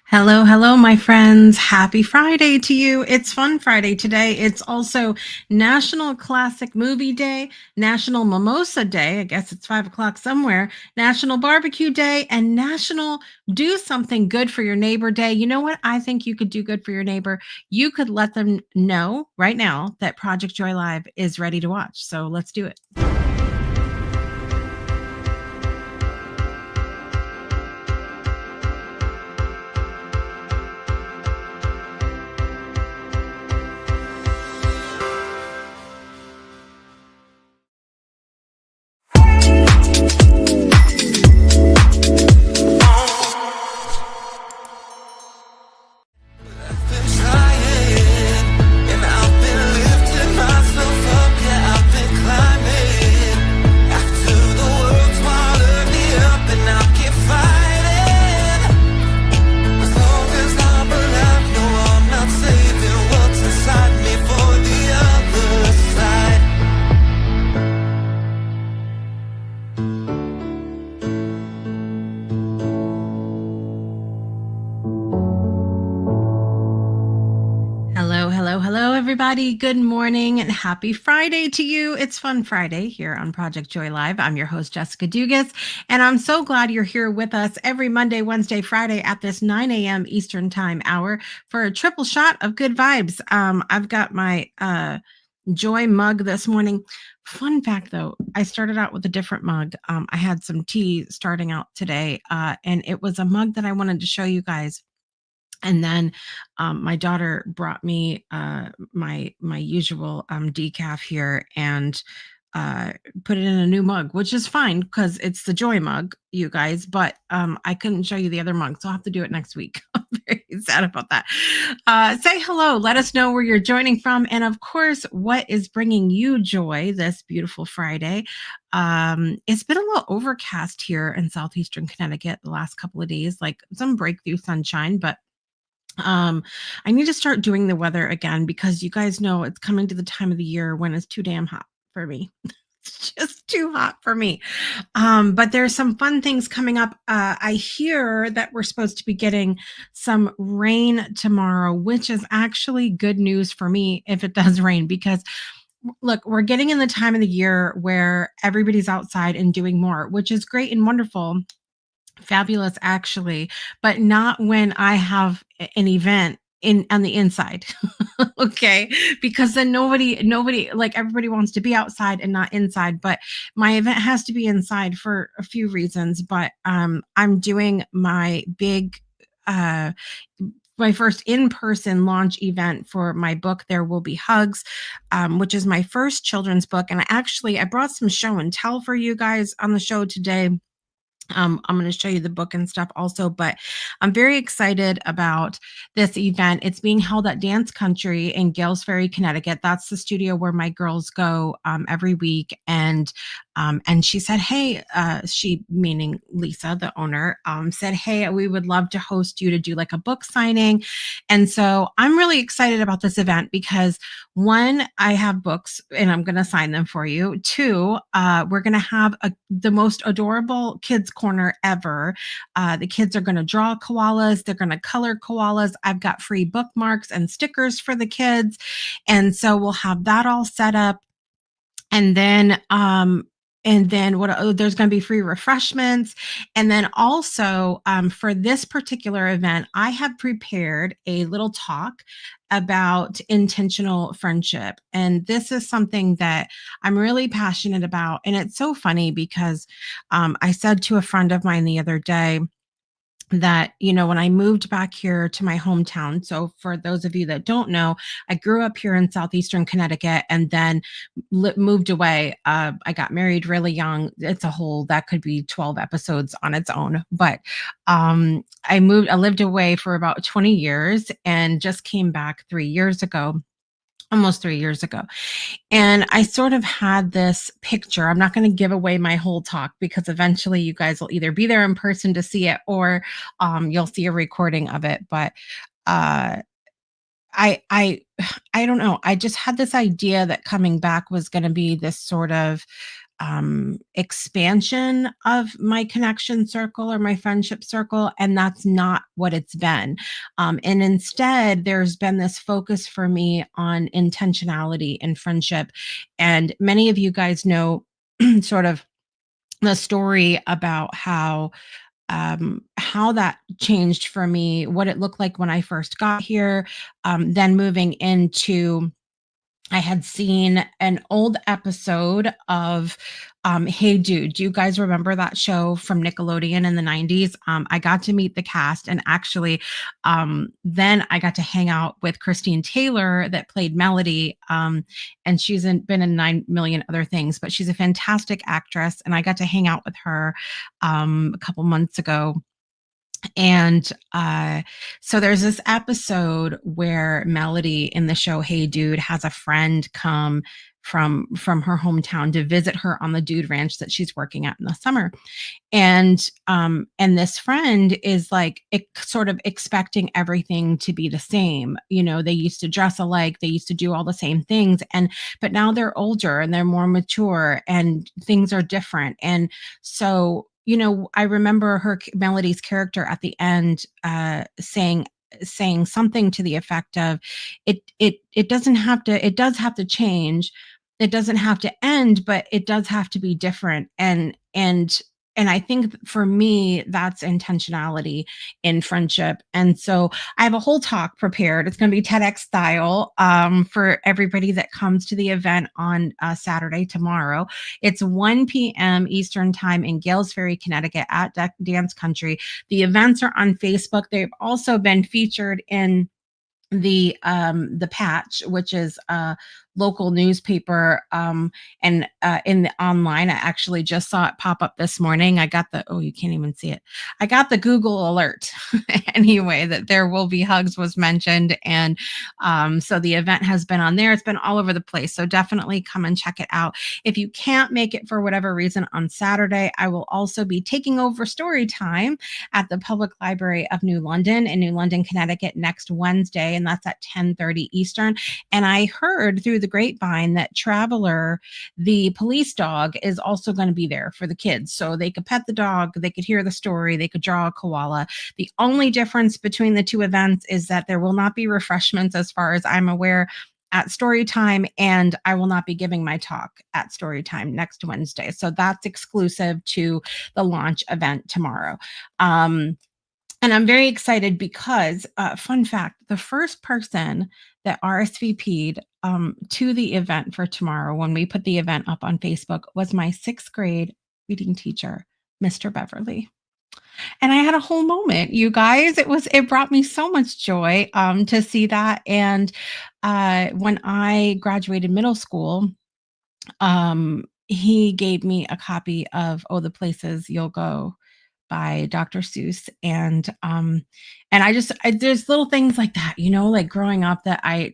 Hello, hello, my friends. Happy Friday to you. It's Fun Friday today. It's also National Classic Movie Day, National Mimosa Day. I guess it's 5 o'clock somewhere, National Barbecue Day, and National Do Something Good for Your Neighbor Day. You know what? I think you could do good for your neighbor. You could let them know right now that Project Joy Live is ready to watch. So let's do it. Hello, hello, hello, everybody. Good morning and happy Friday to you. It's Fun Friday here on Project Joy Live. I'm your host, Jessica Dugas, and I'm so glad you're here with us every Monday, Wednesday, Friday at this 9 a.m. Eastern Time hour for a triple shot of good vibes. I've got my Joy mug this morning. Fun fact though, I started out with a different mug. I had some tea starting out today, and it was a mug that I wanted to show you guys. And then my daughter brought me my usual decaf here and put it in a new mug, which is fine because it's the Joy mug, you guys. But I couldn't show you the other mug, so I'll have to do it next week. I'm very sad about that. Say hello. Let us know where you're joining from, and of course, what is bringing you joy this beautiful Friday. It's been a little overcast here in southeastern Connecticut the last couple of days, like some breakthrough sunshine, but um, I need to start doing the weather again because you guys know it's coming to the time of the year when it's too damn hot for me. It's just too hot for me. But there's some fun things coming up. I hear that we're supposed to be getting some rain tomorrow, which is actually good news for me if it does rain because look, we're getting in the time of the year where everybody's outside and doing more, which is great and wonderful, fabulous actually, but not when I have an event in on the inside. Okay, because then nobody, like, everybody wants to be outside and not inside, but my event has to be inside for a few reasons. But I'm doing uh my first in-person launch event for my book There Will Be Hugs, which is my first children's book. And I brought some show and tell for you guys on the show today. I'm going to show you the book and stuff also, but I'm very excited about this event. It's being held at Dance Country in Gales Ferry, Connecticut. That's the studio where my girls go every week. And she said, "Hey," she meaning Lisa, the owner, said, "Hey, we would love to host you to do like a book signing." And so I'm really excited about this event because one, I have books and I'm going to sign them for you. Two, we're going to have the most adorable kids corner ever. The kids are going to draw koalas. They're going to color koalas. I've got free bookmarks and stickers for the kids. And so we'll have that all set up. And then, there's going to be free refreshments. And then also, for this particular event, I have prepared a little talk about intentional friendship. And this is something that I'm really passionate about. And it's so funny because I said to a friend of mine the other day, that when I moved back here to my hometown, so for those of you that don't know, I grew up here in southeastern Connecticut and then moved away. I got married really young. It's a whole, that could be 12 episodes on its own, but I lived away for about 20 years and just came back 3 years ago, almost 3 years ago. And I sort of had this picture. I'm not going to give away my whole talk because eventually you guys will either be there in person to see it or you'll see a recording of it. But uh, I don't know. I just had this idea that coming back was going to be this sort of expansion of my connection circle or my friendship circle, and that's not what it's been. And instead, there's been this focus for me on intentionality in friendship. And many of you guys know sort of the story about how that changed for me, what it looked like when I first got here, then moving into I had seen an old episode of Hey Dude. Do you guys remember that show from Nickelodeon in the 90s? I got to meet the cast, and actually, then I got to hang out with Christine Taylor that played Melody. And been in 9 million other things, but she's a fantastic actress. And I got to hang out with her a couple months ago, and so there's this episode where Melody in the show Hey Dude has a friend come from her hometown to visit her on the dude ranch that she's working at in the summer. And this friend is like sort of expecting everything to be the same. You know, they used to dress alike, they used to do all the same things, and but now they're older and they're more mature and things are different. And so, you know, I remember Melody's character at the end saying something to the effect of it doesn't have to, it does have to change, it doesn't have to end, but it does have to be different. And I think for me, that's intentionality in friendship. And so I have a whole talk prepared. It's going to be TEDx style, for everybody that comes to the event on Saturday, tomorrow. It's 1 p.m. Eastern time in Gales Ferry, Connecticut at Dance Country. The events are on Facebook. They've also been featured in the Patch, which is a local newspaper, and in the online. I actually just saw it pop up this morning. I got the, oh, you can't even see it, I got the Google alert anyway, that There Will Be Hugs was mentioned. And so the event has been on there, it's been all over the place, so definitely come and check it out. If you can't make it for whatever reason on Saturday, I will also be taking over story time at the Public Library of New London in New London, Connecticut next Wednesday, and that's at 10:30 Eastern. And I heard through the grapevine that Traveler, the police dog, is also going to be there for the kids. So they could pet the dog, they could hear the story, they could draw a koala. The only difference between the two events is that there will not be refreshments, as far as I'm aware, at story time, and I will not be giving my talk at story time next Wednesday. So that's exclusive to the launch event tomorrow. And I'm very excited because, fun fact, the first person that RSVP'd to the event for tomorrow, when we put the event up on Facebook, was my 6th grade reading teacher, Mr. Beverly. And I had a whole moment, you guys. It brought me so much joy to see that. And when I graduated middle school, he gave me a copy of Oh, the Places You'll Go by Dr. Seuss. And there's little things like that, you know, like growing up, that I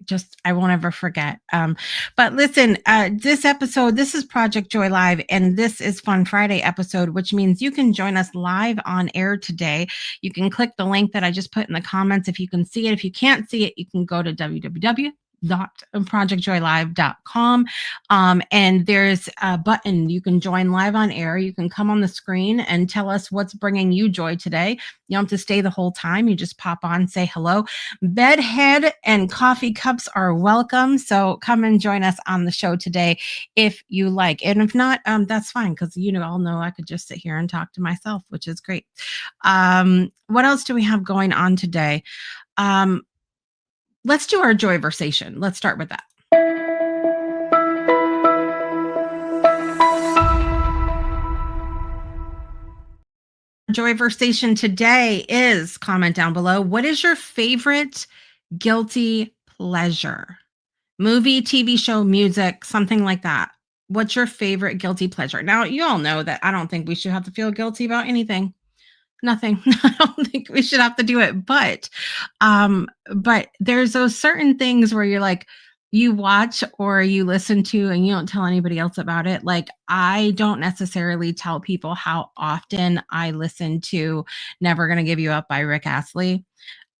won't ever forget. But listen, this is Project Joy Live, and this is Fun Friday episode, which means you can join us live on air today. You can click the link that I just put in the comments if you can see it. If you can't see it, you can go to www.projectjoylive.com. And there's a button. You can join live on air. You can come on the screen and tell us what's bringing you joy today. You don't have to stay the whole time. You just pop on, say hello. Bedhead and coffee cups are welcome. So come and join us on the show today if you like. And if not, that's fine, because all know I could just sit here and talk to myself, which is great. What else do we have going on today? Let's do our joyversation. Let's start with that. Joyversation today is, comment down below, what is your favorite guilty pleasure? Movie, TV show, music, something like that. What's your favorite guilty pleasure? Now, you all know that I don't think we should have to feel guilty about anything. Nothing. I don't think we should have to do it. But there's those certain things where you're like, you watch or you listen to and you don't tell anybody else about it. Like, I don't necessarily tell people how often I listen to Never Gonna Give You Up by Rick Astley.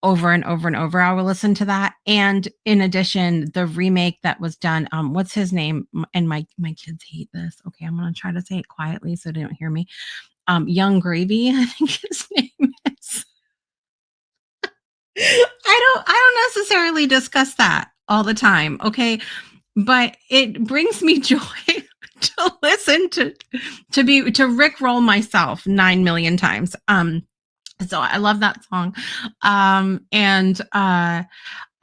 over and over and over. I will listen to that. And in addition, the remake that was done, what's his name? And my kids hate this. Okay, I'm gonna try to say it quietly so they don't hear me. Young Gravy, I think his name is. I don't necessarily discuss that all the time, okay? But it brings me joy to listen to rickroll myself 9 million times. So I love that song. And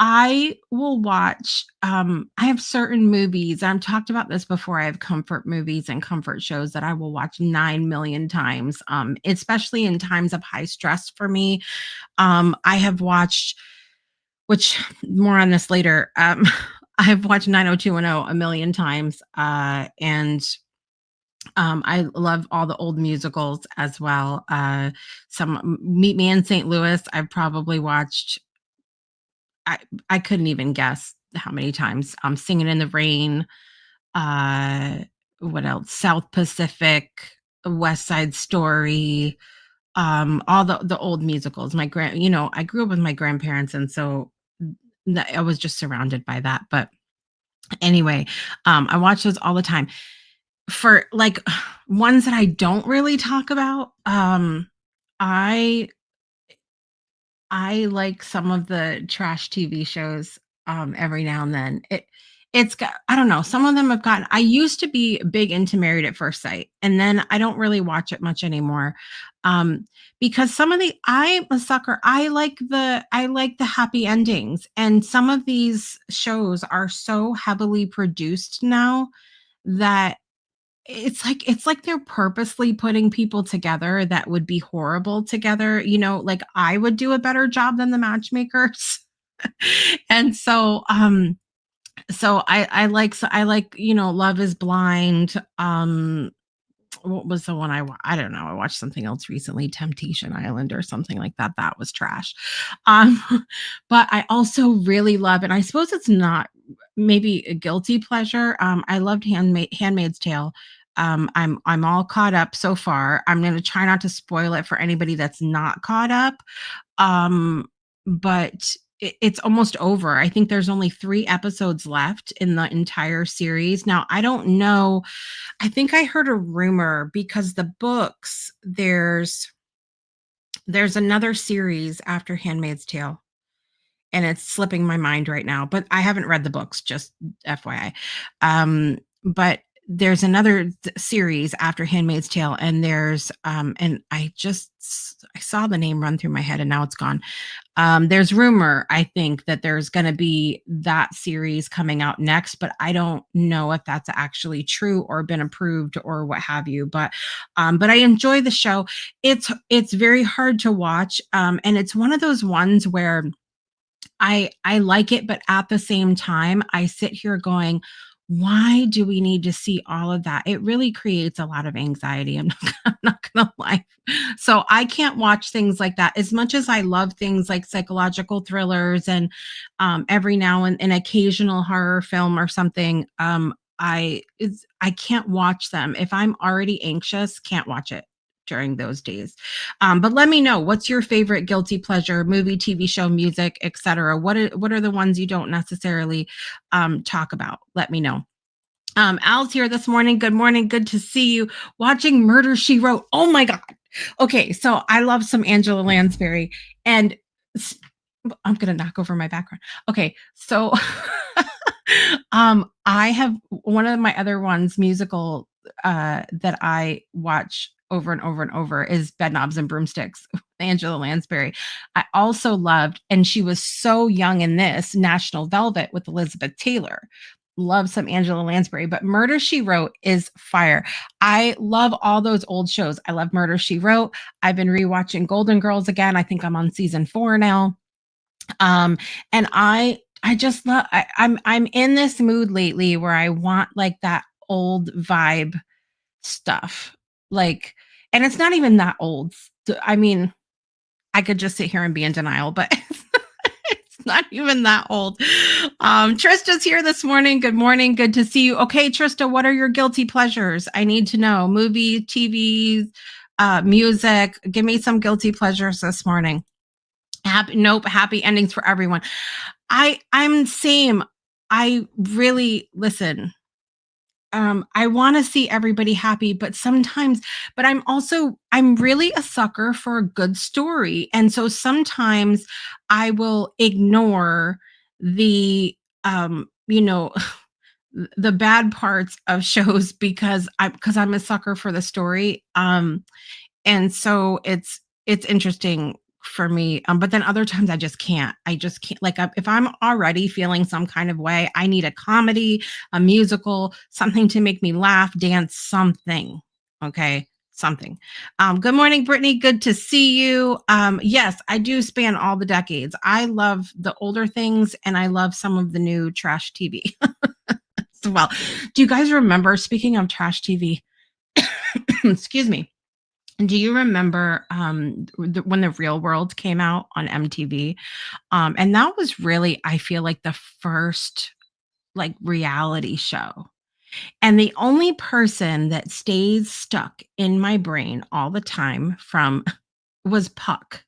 I will watch, I have certain movies. I've talked about this before. I have comfort movies and comfort shows that I will watch 9 million times, especially in times of high stress for me. I have watched, which more on this later. I have watched 90210 a million times. And I love all the old musicals as well. Some Meet Me in St. Louis. I've probably watched. I I couldn't even guess how many times. Singing in the Rain. Uh, what else? South Pacific, West Side Story. All the old musicals. I grew up with my grandparents, and so I was just surrounded by that. But anyway, I watch those all the time. For like ones that I don't really talk about, I I like some of the trash TV shows every now and then. It's got, I don't know, some of them have gotten, I used to be big into Married at First Sight, and then I don't really watch it much anymore. Um because some of the I'm a sucker. I like the happy endings, and some of these shows are so heavily produced now that it's like they're purposely putting people together that would be horrible together, like I would do a better job than the matchmakers. And so I like Love is Blind. What was the one I don't know. I watched something else recently, Temptation Island or something like that. That was trash. Um, but I also really love, and I suppose it's not maybe a guilty pleasure. I loved Handmaid's Tale. I'm all caught up so far. I'm going to try not to spoil it for anybody that's not caught up. But it's almost over. I think there's only 3 episodes left in the entire series. Now, I don't know. I think I heard a rumor because the books, there's another series after Handmaid's Tale, and it's slipping my mind right now, but I haven't read the books, just FYI. But there's another series after Handmaid's Tale, and and I saw the name run through my head and now it's gone. There's rumor, I think, that there's going to be that series coming out next, but I don't know if that's actually true or been approved or what have you. But I enjoy the show. It's very hard to watch, and it's one of those ones where I like it, but at the same time, I sit here going, why do we need to see all of that? It really creates a lot of anxiety. I'm not gonna lie. So I can't watch things like that. As much as I love things like psychological thrillers and every now and an occasional horror film or something, I can't watch them. If I'm already anxious, can't watch it during those days. But let me know, what's your favorite guilty pleasure, movie, TV show, music, etc. What are the ones you don't necessarily talk about? Let me know. Al's here this morning. Good morning. Good to see you. Watching Murder, She Wrote. Oh my God. Okay, so I love some Angela Lansbury, and I'm gonna knock over my background. Okay, so I have one of my other ones, musical, that I watch over and over and over, is Bedknobs and Broomsticks, Angela Lansbury. I also loved, and she was so young in this, National Velvet with Elizabeth Taylor. Love some Angela Lansbury, but Murder, She Wrote is fire. I love all those old shows. I love Murder, She Wrote. I've been rewatching Golden Girls again. I think I'm on season 4 now. And I just love, I'm in this mood lately where I want like that old vibe stuff. Like, and it's not even that old. I mean, I could just sit here and be in denial, but it's not even that old. Trista's here this morning. Good morning. Good to see you. Okay, Trista, what are your guilty pleasures? I need to know. Movie, TV, music. Give me some guilty pleasures this morning. Happy endings for everyone. I'm same. I really listen. I want to see everybody happy, but sometimes, but I'm really a sucker for a good story. And so sometimes I will ignore the, you know, the bad parts of shows because I'm a sucker for the story. And so it's interesting for me, but then other times I just can't like if I'm already feeling some kind of way, I need a comedy, a musical, something to make me laugh, dance, something. Okay, something. Good morning, Brittany, good to see you. Yes, I do span all the decades. I love the older things and I love some of the new trash TV as well. Do you guys remember, speaking of trash TV, excuse me, do you remember when the Real World came out on MTV? And that was really, I feel like, the first like reality show. And the only person that stays stuck in my brain all the time from was Puck.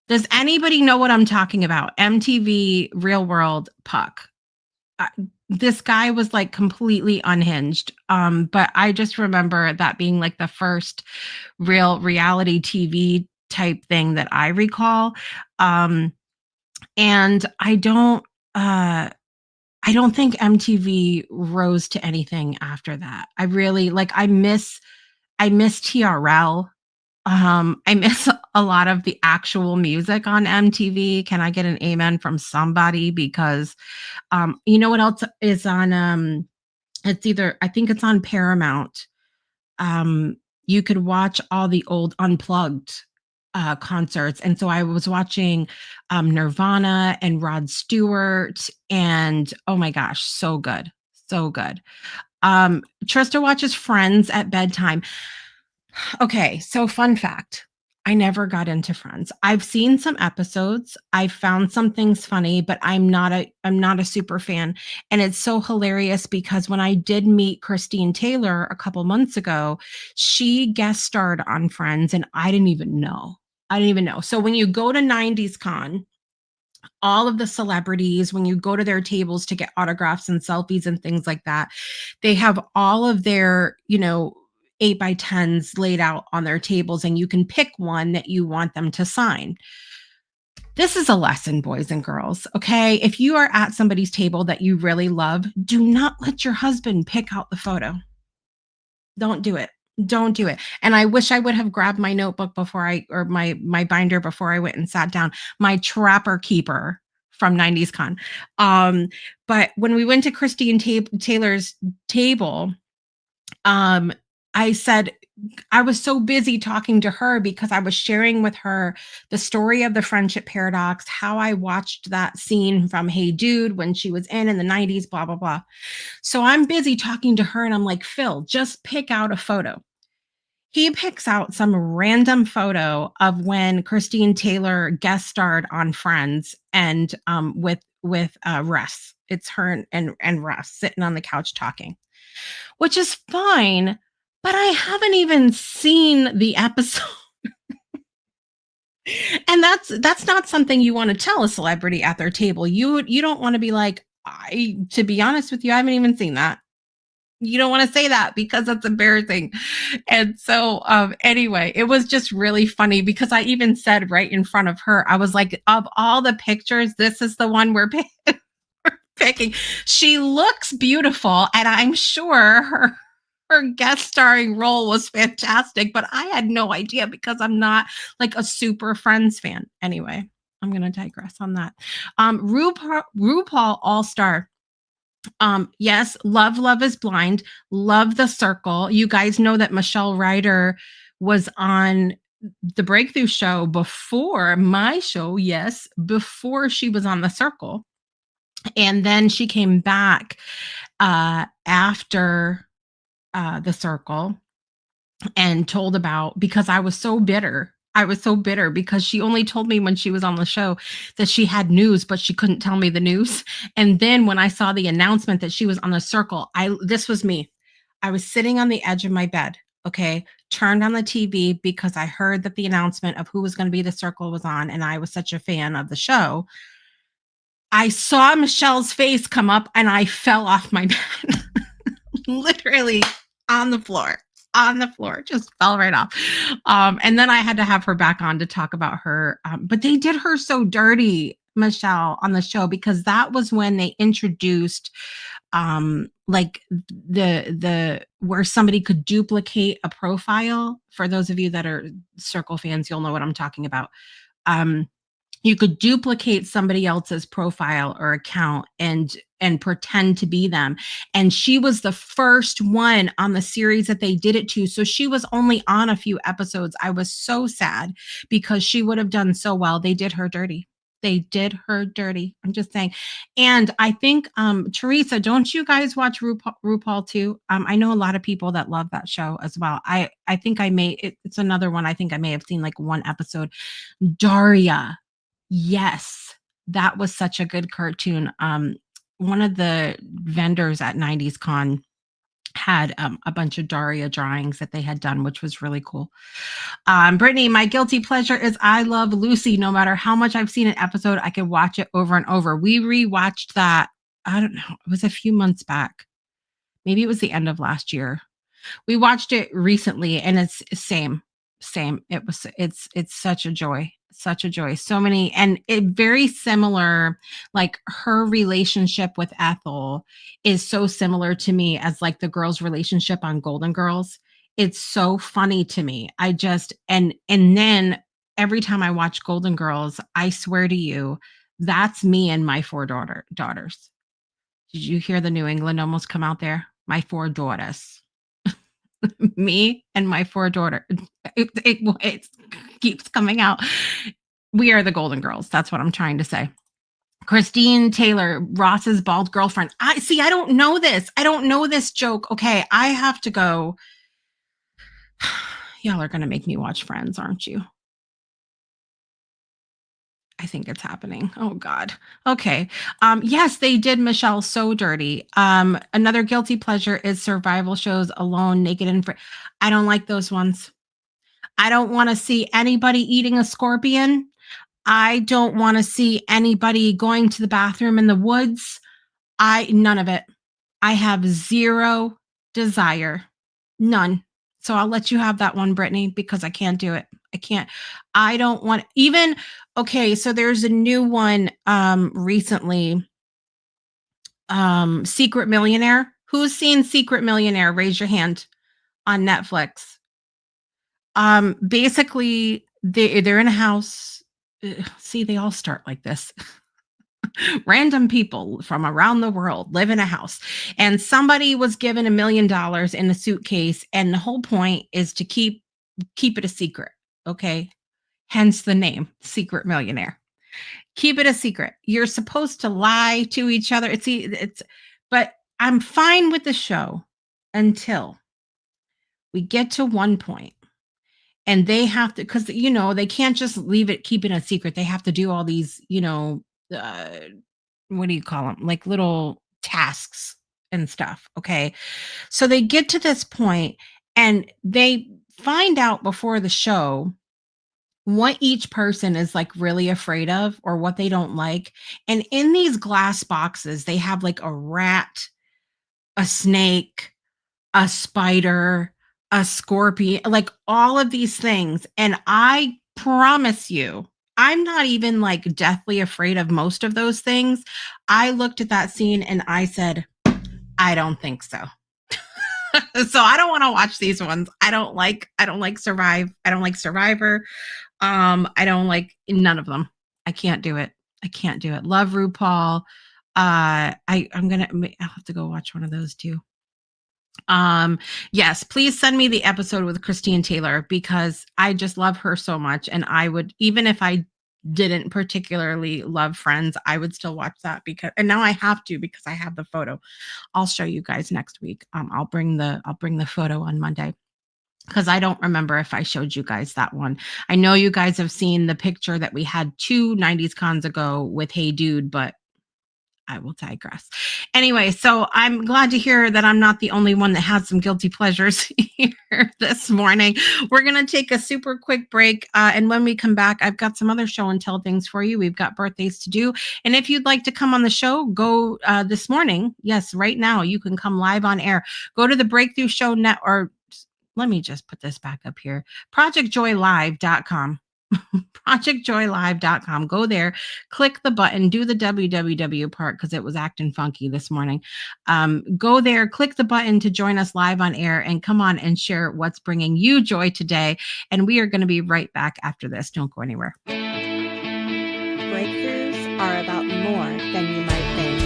Does anybody know what I'm talking about? MTV Real World Puck. uh, this guy was like completely unhinged. But I just remember that being like the first real reality TV type thing that I recall. Um, and I don't think MTV rose to anything after that. I really like I miss TRL. I miss a lot of the actual music on MTV. Can I get an amen from somebody? Because you know what else is on it's either I think it's on Paramount. Um you could watch all the old unplugged concerts. And so I was watching Nirvana and Rod Stewart and oh my gosh, so good. So good. Trista watches Friends at bedtime. Okay, so fun fact. I never got into Friends. I've seen some episodes. I found some things funny, but I'm not a super fan. And it's so hilarious because when I did meet Christine Taylor a couple months ago, she guest starred on Friends and I didn't even know. I didn't even know. So when you go to 90s Con, all of the celebrities, when you go to their tables to get autographs and selfies and things like that, they have all of their, 8 by 10s laid out on their tables, and you can pick one that you want them to sign. This is a lesson, boys and girls. Okay. If you are at somebody's table that you really love, do not let your husband pick out the photo. Don't do it. Don't do it. And I wish I would have grabbed my notebook before or my binder before I went and sat down. My trapper keeper from 90s Con. Um, but when we went to Christine Taylor's table, um, I said I was so busy talking to her because I was sharing with her the story of the friendship paradox, how I watched that scene from Hey Dude when she was in the 90s, blah, blah, blah. So I'm busy talking to her and I'm like, Phil, just pick out a photo. He picks out some random photo of when Christine Taylor guest starred on Friends and with Russ. It's her and Russ sitting on the couch talking, which is fine, but I haven't even seen the episode. And that's not something you want to tell a celebrity at their table. You don't want to be like, I to be honest with you, I haven't even seen that. You don't want to say that because that's embarrassing. And so anyway, it was just really funny because I even said right in front of her, I was like, of all the pictures, this is the one we're picking. She looks beautiful, and I'm sure her guest starring role was fantastic, but I had no idea because I'm not like a super Friends fan. Anyway, I'm going to digress on that. RuPaul All Star. Yes, Love is Blind, love The Circle. You guys know that Michelle Ryder was on the Breakthrough show before my show, yes, before she was on The Circle. And then she came back after The Circle and told about, because I was so bitter. I was so bitter because she only told me when she was on the show that she had news, but she couldn't tell me the news. And then when I saw the announcement that she was on The Circle, this was me. I was sitting on the edge of my bed, okay, turned on the TV because I heard that the announcement of who was going to be the circle was on, and I was such a fan of the show. I saw Michelle's face come up and I fell off my bed. Literally on the floor, just fell right off. And then I had to have her back on to talk about her. But they did her so dirty, Michelle, on the show, because that was when they introduced like the where somebody could duplicate a profile. For those of you that are circle fans, you'll know what I'm talking about. You could duplicate somebody else's profile or account and pretend to be them. And she was the first one on the series that they did it to. So she was only on a few episodes. I was so sad because she would have done so well. They did her dirty. They did her dirty. I'm just saying. And I think, Teresa, don't you guys watch RuPaul too? I know a lot of people that love that show as well. I think it's another one. I think I may have seen like one episode. Daria. Yes, that was such a good cartoon. One of the vendors at 90s Con had a bunch of Daria drawings that they had done, which was really cool. Brittany, my guilty pleasure is I love Lucy. No matter how much I've seen an episode, I could watch it over and over. We rewatched that. I don't know. It was a few months back. Maybe it was the end of last year. We watched it recently and it's same. It's such a joy. Such a joy. So many, and it very similar, like her relationship with Ethel is so similar to me as like the girls' relationship on Golden Girls. It's so funny to me. I just and then every time I watch Golden Girls, I swear to you, that's me and my four daughters. Did you hear the New England almost come out there? My four daughters. Me and my four daughters. It keeps coming out. We are the Golden Girls. That's what I'm trying to say. Christine Taylor, Ross's bald girlfriend. I don't know this. I don't know this joke. Okay, I have to go. Y'all are going to make me watch Friends, aren't you? I think it's happening. Oh God. Okay. Yes, they did Michelle so dirty. Another guilty pleasure is survival shows, Alone, Naked and Free. I don't like those ones. I don't want to see anybody eating a scorpion. I don't want to see anybody going to the bathroom in the woods. None of it. I have zero desire. None. So I'll let you have that one, Brittany, because I can't do it. I can't. I don't want even. Okay, so there's a new one recently. Secret Millionaire. Who's seen Secret Millionaire? Raise your hand on Netflix. Basically, they're in a house. See, they all start like this. Random people from around the world live in a house, and somebody was given $1 million in a suitcase, and the whole point is to keep it a secret. Okay, hence the name Secret Millionaire. Keep it a secret. You're supposed to lie to each other. But I'm fine with the show until we get to one point and they have to, because they can't just keep it a secret. They have to do all these, what do you call them? Like little tasks and stuff. Okay. So they get to this point and they find out before the show what each person is like really afraid of or what they don't like. And in these glass boxes, they have like a rat, a snake, a spider, a scorpion, like all of these things. And I promise you, I'm not even like deathly afraid of most of those things. I looked at that scene and I said, I don't think so. So I don't want to watch these ones. I don't like Survive. I don't like Survivor. I don't like none of them. I can't do it. Love RuPaul. I'll have to go watch one of those too. Yes, please send me the episode with Christine Taylor because I just love her so much. And I would, even if I didn't particularly love Friends, I would still watch that and now I have to because I have the photo. I'll show you guys next week. I'll bring the photo on Monday because I don't remember if I showed you guys that one. I know you guys have seen the picture that we had 2 90s cons ago with Hey Dude, but I will digress. Anyway, so I'm glad to hear that I'm not the only one that has some guilty pleasures here this morning. We're going to take a super quick break. And when we come back, I've got some other show and tell things for you. We've got birthdays to do. And if you'd like to come on the show, go this morning. Yes, right now, you can come live on air. Go to the Breakthrough Show Net, or let me just put this back up here, projectjoylive.com. projectjoylive.com. Go there, click the button, do the www part because it was acting funky this morning. Go there, click the button to join us live on air, and come on and share what's bringing you joy today. And we are going to be right back after this. Don't go anywhere. Breakthroughs are about more than you might think.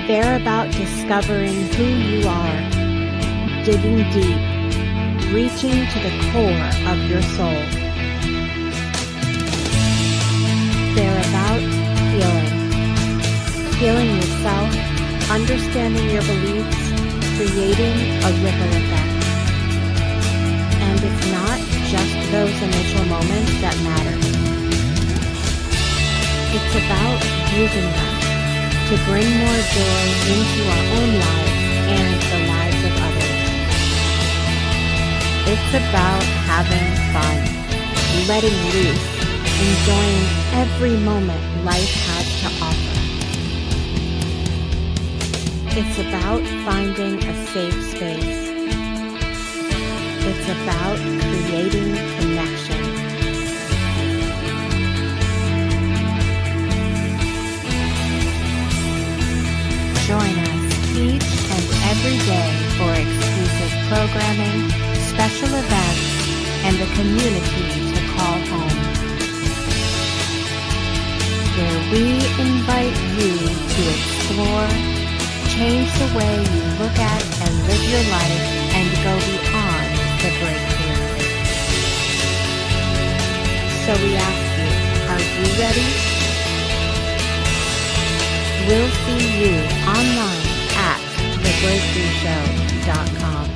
They're about discovering who you are, digging deep, reaching to the core of your soul. They're about healing yourself, understanding your beliefs, creating a ripple effect. And it's not just those initial moments that matter. It's about using them to bring more joy into our own lives and the lives of others. It's about having fun, letting loose, enjoying every moment life has to offer. It's about finding a safe space. It's about creating connection. Join us each and every day for exclusive programming, special events, and a community to call home, where we invite you to explore, change the way you look at and live your life, and go beyond the breakthrough. So we ask you, are you ready? We'll see you online at thebreakthroughshow.com.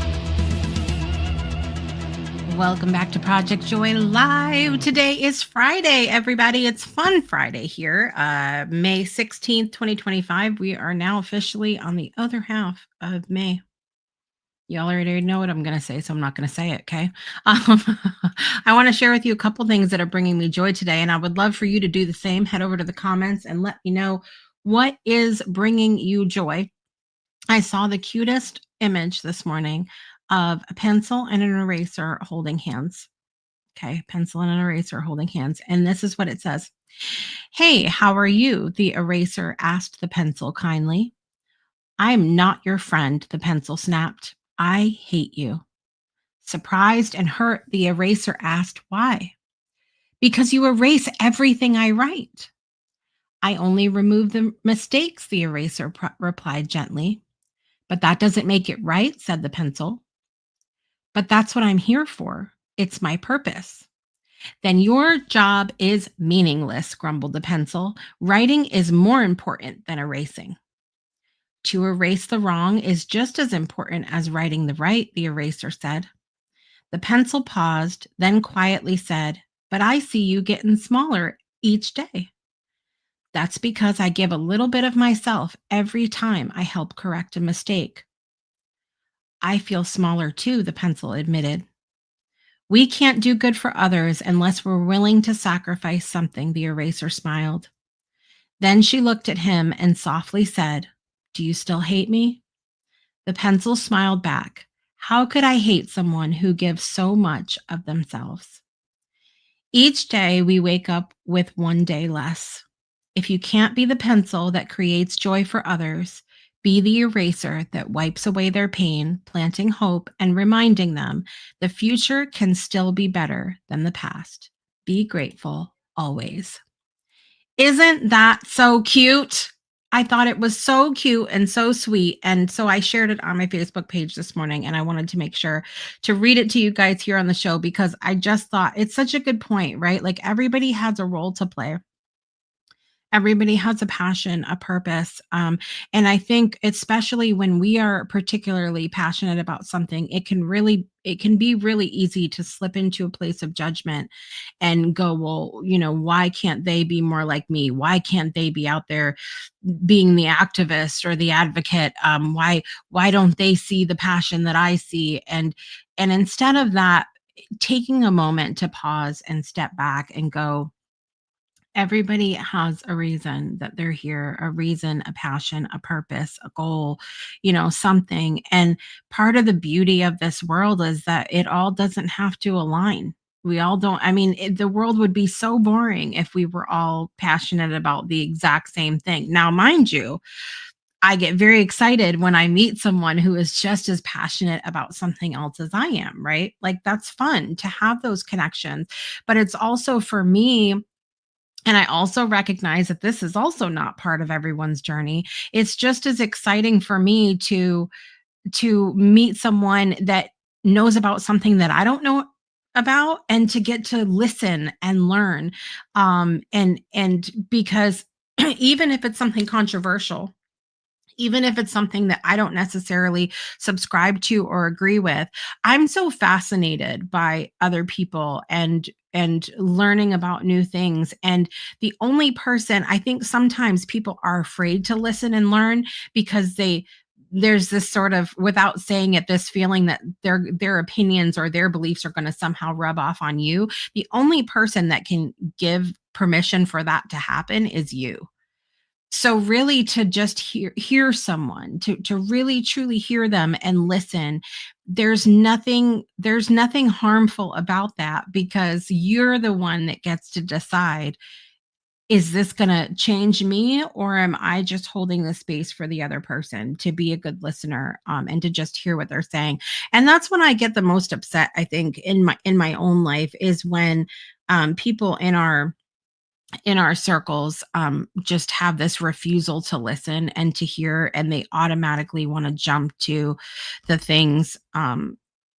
Welcome back to Project Joy Live. Today is Friday, everybody. It's Fun Friday here, May 16th, 2025. We are now officially on the other half of May. Y'all already know what I'm going to say, so I'm not going to say it, okay? I want to share with you a couple things that are bringing me joy today, and I would love for you to do the same. Head over to the comments and let me know what is bringing you joy. I saw the cutest image this morning of a pencil and an eraser holding hands. Okay, pencil and an eraser holding hands. And this is what it says. "Hey, how are you?" the eraser asked the pencil kindly. "I'm not your friend," the pencil snapped. "I hate you." Surprised and hurt, the eraser asked, "Why?" "Because you erase everything I write." "I only remove the mistakes," the eraser replied gently. "But that doesn't make it right," said the pencil. "But that's what I'm here for. It's my purpose." "Then your job is meaningless," grumbled the pencil. "Writing is more important than erasing." "To erase the wrong is just as important as writing the right," the eraser said. The pencil paused, then quietly said, "But I see you getting smaller each day." "That's because I give a little bit of myself every time I help correct a mistake." "I feel smaller too," the pencil admitted. "We can't do good for others unless we're willing to sacrifice something," the eraser smiled. Then she looked at him and softly said, "Do you still hate me?" The pencil smiled back. "How could I hate someone who gives so much of themselves?" Each day we wake up with one day less. If you can't be the pencil that creates joy for others, be the eraser that wipes away their pain, planting hope and reminding them the future can still be better than the past. Be grateful always. Isn't that so cute? I thought it was so cute and so sweet. And so I shared it on my Facebook page this morning, and I wanted to make sure to read it to you guys here on the show because I just thought it's such a good point, right? Like everybody has a role to play. Everybody has a passion, a purpose. And I think especially when we are particularly passionate about something, it can be really easy to slip into a place of judgment and go, well, why can't they be more like me? Why can't they be out there being the activist or the advocate? Why don't they see the passion that I see? And instead of that, taking a moment to pause and step back and go, everybody has a reason that they're here, a reason, a passion, a purpose, a goal, something. And part of the beauty of this world is that it all doesn't have to align. We all don't, I mean, the world would be so boring if we were all passionate about the exact same thing. Now, mind you, I get very excited when I meet someone who is just as passionate about something else as I am, right? Like that's fun to have those connections. But it's also for me, and I also recognize that this is also not part of everyone's journey. It's just as exciting for me to meet someone that knows about something that I don't know about, and to get to listen and learn. And because even if it's something controversial, even if it's something that I don't necessarily subscribe to or agree with, I'm so fascinated by other people and learning about new things. And the only person, I think sometimes people are afraid to listen and learn because there's this sort of, without saying it, this feeling that their opinions or their beliefs are going to somehow rub off on you. The only person that can give permission for that to happen is you. So really, to just hear someone, to really truly hear them and listen, there's nothing harmful about that, because you're the one that gets to decide, is this going to change me, or am I just holding the space for the other person to be a good listener, and to just hear what they're saying. And that's when I get the most upset, I think, in my own life, is when people in our circles just have this refusal to listen and to hear, and they automatically want to jump to the things,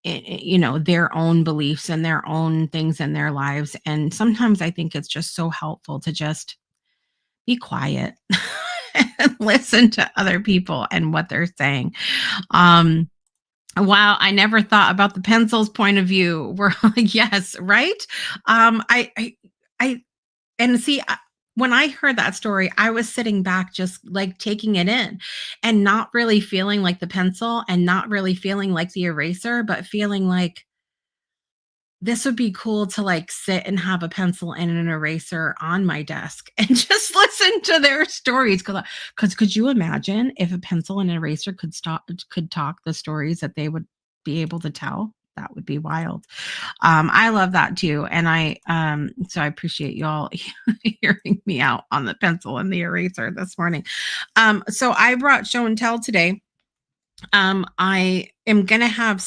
their own beliefs and their own things in their lives. And sometimes I think it's just so helpful to just be quiet and listen to other people and what they're saying. um Wow, I never thought about the pencil's point of view. We're like, yes, right. I and see, when I heard that story, I was sitting back just like taking it in, and not really feeling like the pencil and not really feeling like the eraser, but feeling like this would be cool to like sit and have a pencil and an eraser on my desk and just listen to their stories. Because could you imagine if a pencil and an eraser could talk the stories that they would be able to tell? That would be wild. I love that too. And so I appreciate y'all hearing me out on the pencil and the eraser this morning. So I brought show and tell today. I am going to have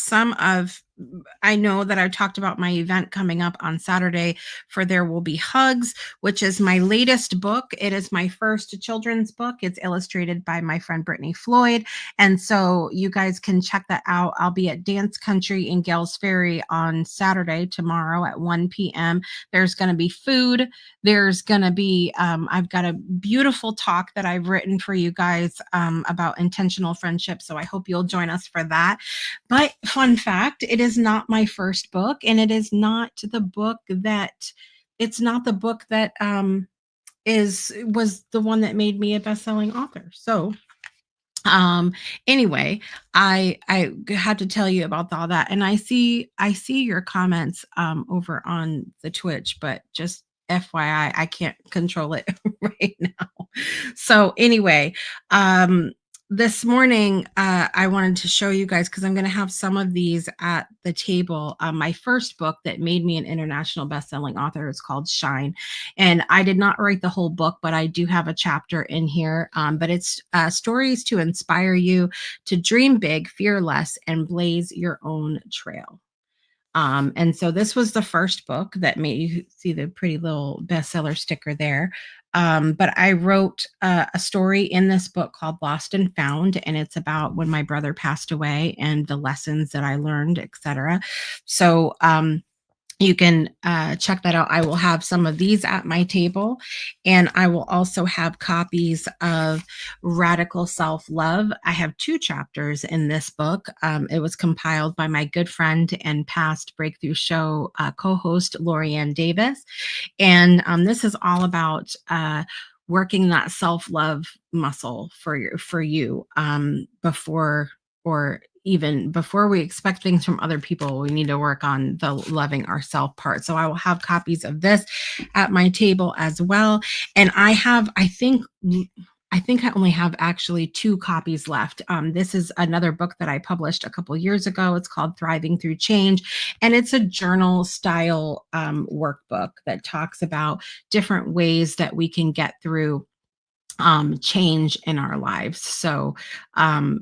I know that I talked about my event coming up on Saturday for There Will Be Hugs, which is my latest book. It is my first children's book. It's illustrated by my friend Brittany Floyd. And so you guys can check that out. I'll be at Dance Country in Gales Ferry on Saturday, tomorrow at 1 p.m. There's going to be food. There's going to be, I've got a beautiful talk that I've written for you guys about intentional friendship. So I hope you'll join us for that. But fun fact, it is not my first book, and it is not the book that was the one that made me a best-selling author. So anyway, I had to tell you about all that. And I see your comments over on the Twitch, but just FYI, I can't control it right now. So anyway, this morning, I wanted to show you guys, because I'm going to have some of these at the table. My first book that made me an international best-selling author is called Shine. And I did not write the whole book, but I do have a chapter in here. But it's stories to inspire you to dream big, fear less, and blaze your own trail. And so this was the first book that made you see the pretty little bestseller sticker there. But I wrote a story in this book called Lost and Found, and it's about when my brother passed away and the lessons that I learned, etc. So You can check that out. I will have some of these at my table, and I will also have copies of Radical Self Love. I have 2 chapters in this book. It was compiled by my good friend and past Breakthrough Show co host, Lorianne Davis. And this is all about working that self love muscle for you before, or even before we expect things from other people. We need to work on the loving ourselves part. So I will have copies of this at my table as well. And I think I only have actually 2 copies left. This is another book that I published a couple years ago. It's called Thriving Through Change, and it's a journal style workbook that talks about different ways that we can get through change in our lives. So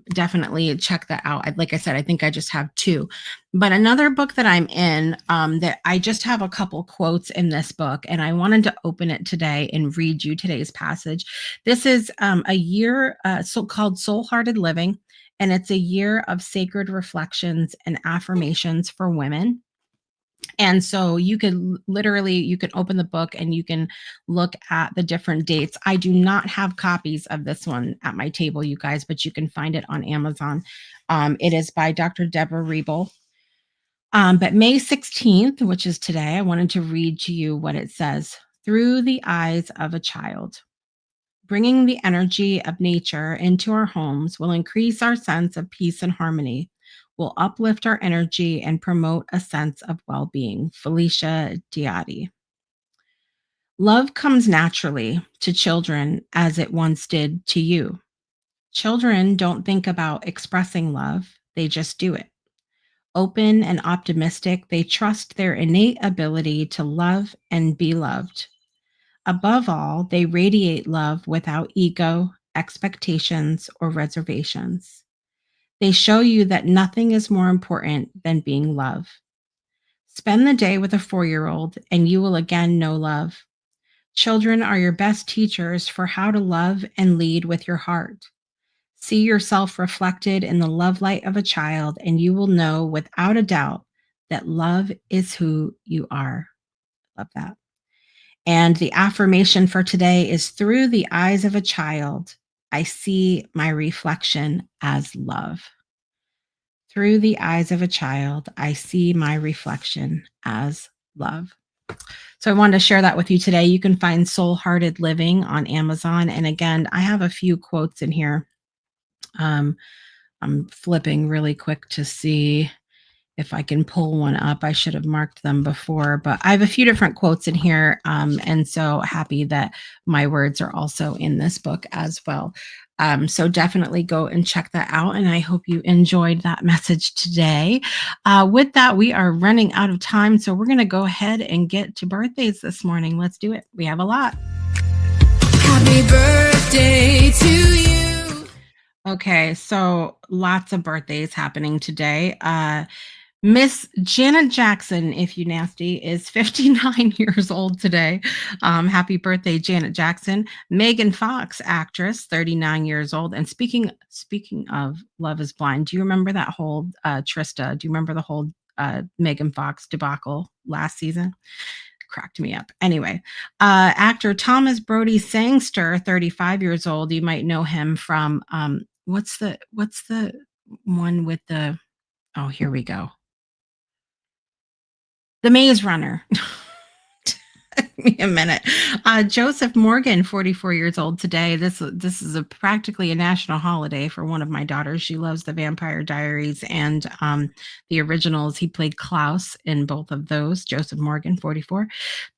definitely check that out. Like I said, I think I just have 2. But another book that I'm in, that I just have a couple quotes in this book, and I wanted to open it today and read you today's passage. This is a year called Soul Hearted Living, and it's a year of sacred reflections and affirmations for women. And so you can open the book and you can look at the different dates. I do not have copies of this one at my table, you guys, but you can find it on Amazon. It is by Dr. Deborah Rebel. But May 16th, which is today, I wanted to read to you what it says. Through the eyes of a child. Bringing the energy of nature into our homes will increase our sense of peace and harmony, will uplift our energy and promote a sense of well being. Felicia Diatti. Love comes naturally to children as it once did to you. Children don't think about expressing love, they just do it. Open and optimistic, they trust their innate ability to love and be loved. Above all, they radiate love without ego, expectations, or reservations. They show you that nothing is more important than being love. Spend the day with a 4-year-old and you will again know love. Children are your best teachers for how to love and lead with your heart. See yourself reflected in the love light of a child, and you will know without a doubt that love is who you are. Love that. And the affirmation for today is through the eyes of a child, I see my reflection as love. Through the eyes of a child, I see my reflection as love. So I wanted to share that with you today. You can find Soul Hearted Living on Amazon. And again, I have a few quotes in here. I'm flipping really quick to see if I can pull one up. I should have marked them before, but I have a few different quotes in here. And so happy that my words are also in this book as well. So definitely go and check that out. And I hope you enjoyed that message today. With that, we are running out of time. So we're going to go ahead and get to birthdays this morning. Let's do it. We have a lot. Happy birthday to you. Okay, so lots of birthdays happening today. Miss Janet Jackson, if you nasty, is 59 years old today. Happy birthday, Janet Jackson. Megan Fox, actress, 39 years old. And speaking of Love is Blind, do you remember that whole Trista? Do you remember the whole Megan Fox debacle last season? Cracked me up. Anyway, actor Thomas Brody Sangster, 35 years old. You might know him from what's the one with the, oh, here we go. The Maze Runner. Took me a minute. Joseph Morgan, 44 years old today. This is practically a national holiday for one of my daughters. She loves the Vampire Diaries and the originals. He played Klaus in both of those. Joseph Morgan, 44.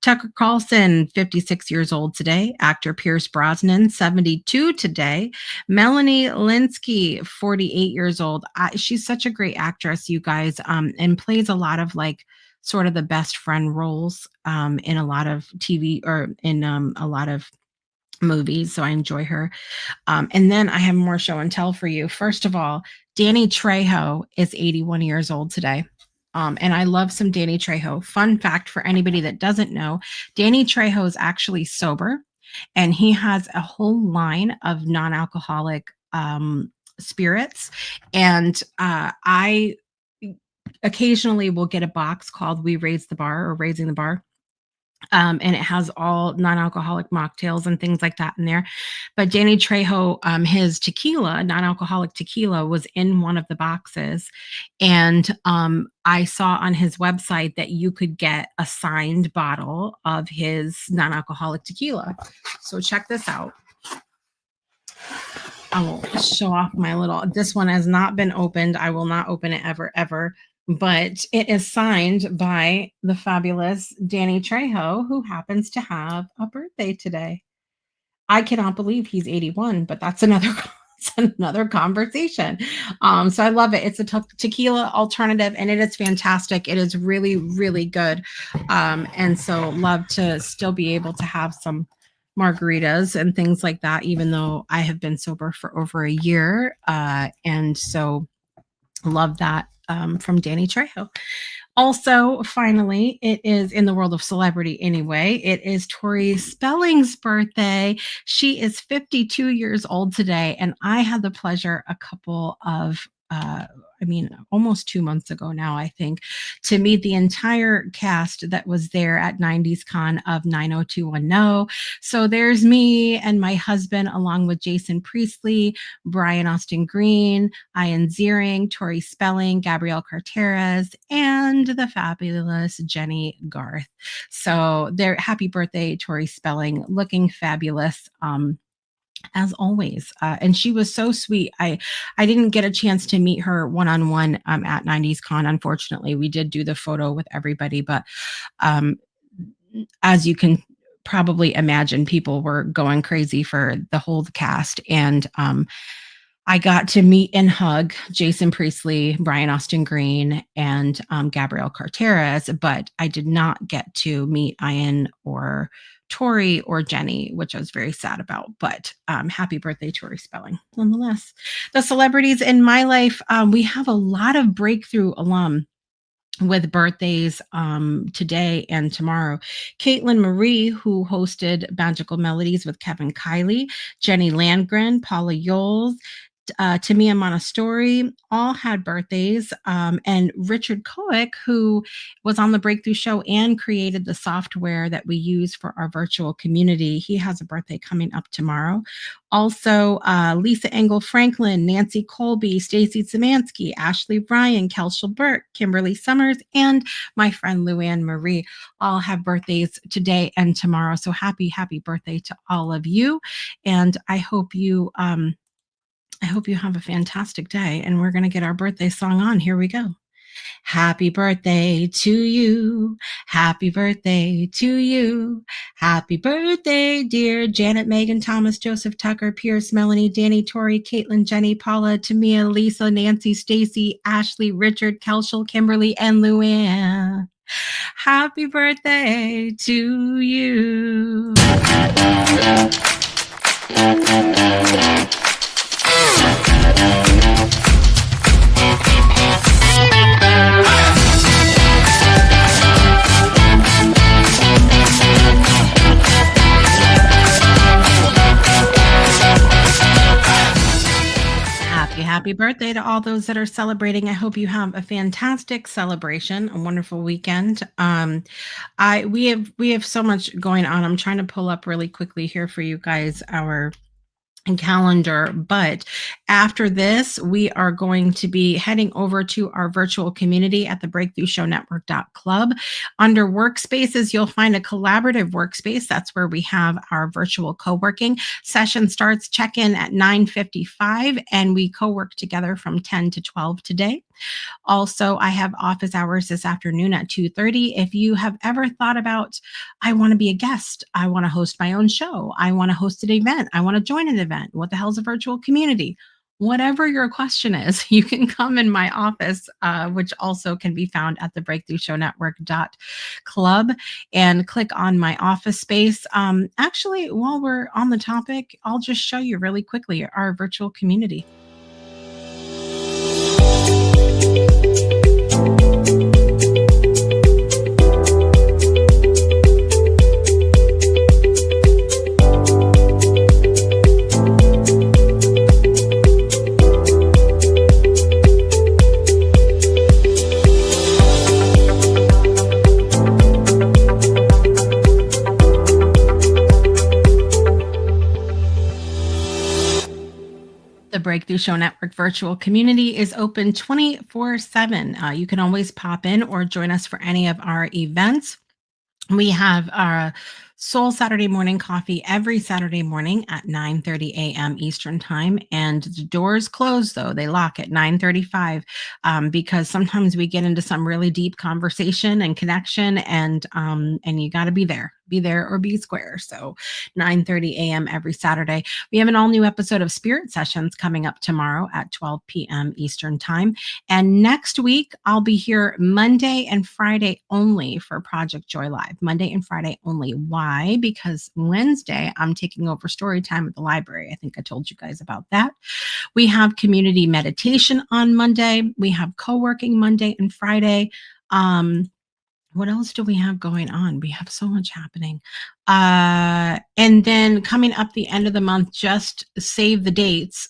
Tucker Carlson, 56 years old today. Actor Pierce Brosnan, 72 today. Melanie Linsky, 48 years old. She's such a great actress, you guys, and plays a lot of like sort of the best friend roles in a lot of TV or in a lot of movies. So I enjoy her. And then I have more show and tell for you. First of all, Danny Trejo is 81 years old today. And I love some Danny Trejo. Fun fact for anybody that doesn't know, Danny Trejo is actually sober, and he has a whole line of non-alcoholic spirits. And occasionally we'll get a box called We Raise the Bar or Raising the Bar. And it has all non-alcoholic mocktails and things like that in there. But Danny Trejo, his tequila, non-alcoholic tequila, was in one of the boxes. And I saw on his website that you could get a signed bottle of his non-alcoholic tequila. So check this out. I will show off my little, this one has not been opened. I will not open it ever. But it is signed by the fabulous Danny Trejo, who happens to have a birthday today. I cannot believe he's 81, but that's another conversation. So I love it. It's a tequila alternative, and it is fantastic. It is really, really good. And so love to still be able to have some margaritas and things like that, even though I have been sober for over a year. And so love that. From Danny Trejo. Also, finally, it is in the world of celebrity anyway. It is Tori Spelling's birthday. She is 52 years old today, and I had the pleasure a couple of almost 2 months ago now, I think, to meet the entire cast that was there at 90s Con of 90210. So there's me and my husband, along with Jason Priestley, Brian Austin Green, Ian Ziering, Tori Spelling, Gabrielle Carteras, and the fabulous Jenny Garth. So happy birthday, Tori Spelling, looking fabulous. As always. And she was so sweet. I didn't get a chance to meet her one-on-one at 90s Con. Unfortunately, we did do the photo with everybody, but as you can probably imagine, people were going crazy for the whole cast. And I got to meet and hug Jason Priestley, Brian Austin Green, and Gabrielle Carteras, but I did not get to meet Ian or Tori or Jenny, which I was very sad about, but happy birthday, Tori Spelling, nonetheless. The celebrities in my life, we have a lot of breakthrough alum with birthdays today and tomorrow. Caitlin Marie, who hosted Magical Melodies with Kevin Kiley, Jenny Landgren, Paula Yoles, Tamia Montessori, all had birthdays. And Richard Koick, who was on the Breakthrough Show and created the software that we use for our virtual community, he has a birthday coming up tomorrow. Also, Lisa Engel Franklin, Nancy Colby, Stacy Szymanski, Ashley Bryan, Kelshel Burke, Kimberly Summers, and my friend Luann Marie all have birthdays today and tomorrow. So happy birthday to all of you. And I hope you have a fantastic day, and we're going to get our birthday song on. Here we go. Happy birthday to you. Happy birthday to you. Happy birthday, dear Janet, Megan, Thomas, Joseph, Tucker, Pierce, Melanie, Danny, Tori, Caitlin, Jenny, Paula, Tamia, Lisa, Nancy, Stacy, Ashley, Richard, Kelshel, Kimberly, and Luann. Happy birthday to you. Happy birthday to all those that are celebrating. I hope you have a fantastic celebration, a wonderful weekend. We have so much going on. I'm trying to pull up really quickly here for you guys our calendar, but after this, we are going to be heading over to our virtual community at the breakthroughshownetwork.club. Under workspaces, you'll find a collaborative workspace. That's where we have our virtual co-working. Session starts check-in at 9:55, and we co-work together from 10 to 12 today. Also, I have office hours this afternoon at 2:30. If you have ever thought about, I want to be a guest, I want to host my own show, I want to host an event, I want to join an event, what the hell is a virtual community? Whatever your question is, you can come in my office, which also can be found at the breakthroughshownetwork.club, and click on my office space. Actually, while we're on the topic, I'll just show you really quickly our virtual community. Breakthrough Show Network virtual community is open 24/7. You can always pop in or join us for any of our events. We have our Soul Saturday morning coffee every Saturday morning at 9:30 a.m. Eastern time, and the doors close though they lock at 9:35 because sometimes we get into some really deep conversation and connection, and you got to be there or be square. So 9:30 a.m. every Saturday. We have an all new episode of Spirit Sessions coming up tomorrow at 12 p.m. Eastern time, and next week I'll be here Monday and Friday only for Project Joy Live. Monday and Friday only. Why? Because Wednesday I'm taking over story time at the library. I think I told you guys about that. We have community meditation on Monday. We have co-working Monday and Friday. What else do we have going on? We have so much happening. And then coming up the end of the month, just save the dates.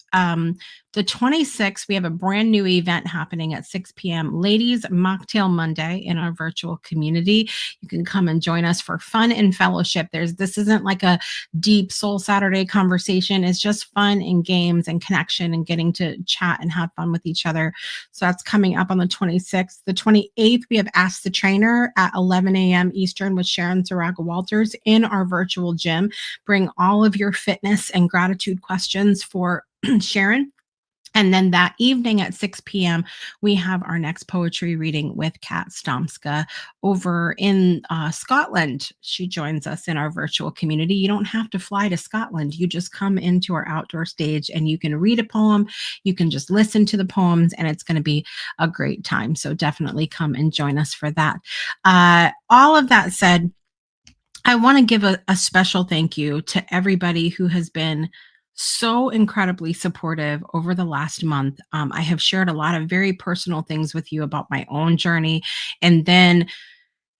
The 26th, we have a brand new event happening at 6 p.m. Ladies Mocktail Monday in our virtual community. You can come and join us for fun and fellowship. This isn't like a deep Soul Saturday conversation. It's just fun and games and connection and getting to chat and have fun with each other. So that's coming up on the 26th. The 28th, we have Ask the Trainer at 11 a.m. Eastern with Sharon Zaraga Walters in our virtual gym. Bring all of your fitness and gratitude questions for Sharon. And then that evening at 6 p.m., we have our next poetry reading with Kat Stomska over in Scotland. She joins us in our virtual community. You don't have to fly to Scotland. You just come into our outdoor stage and you can read a poem. You can just listen to the poems, and it's going to be a great time. So definitely come and join us for that. All of that said, I want to give a special thank you to everybody who has been so incredibly supportive over the last month. I have shared a lot of very personal things with you about my own journey. And then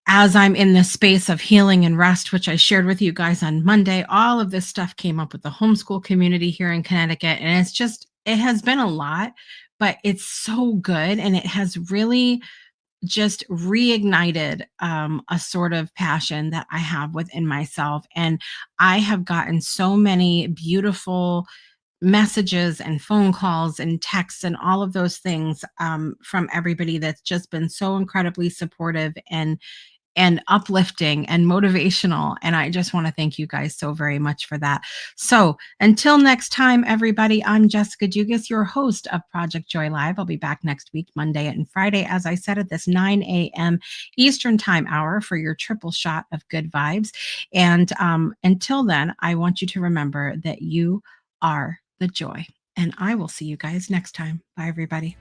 as I'm in this space of healing and rest, which I shared with you guys on Monday, all of this stuff came up with the homeschool community here in Connecticut. And it has been a lot, but it's so good. And it has really just reignited a sort of passion that I have within myself. And I have gotten so many beautiful messages and phone calls and texts and all of those things from everybody that's just been so incredibly supportive and uplifting and motivational. And I just want to thank you guys so very much for that. So until next time, everybody, I'm Jessica Dugas, your host of Project Joy Live. I'll be back next week, Monday and Friday, as I said, at this 9 a.m. Eastern time hour for your triple shot of good vibes. And until then, I want you to remember that you are the joy. And I will see you guys next time. Bye, everybody.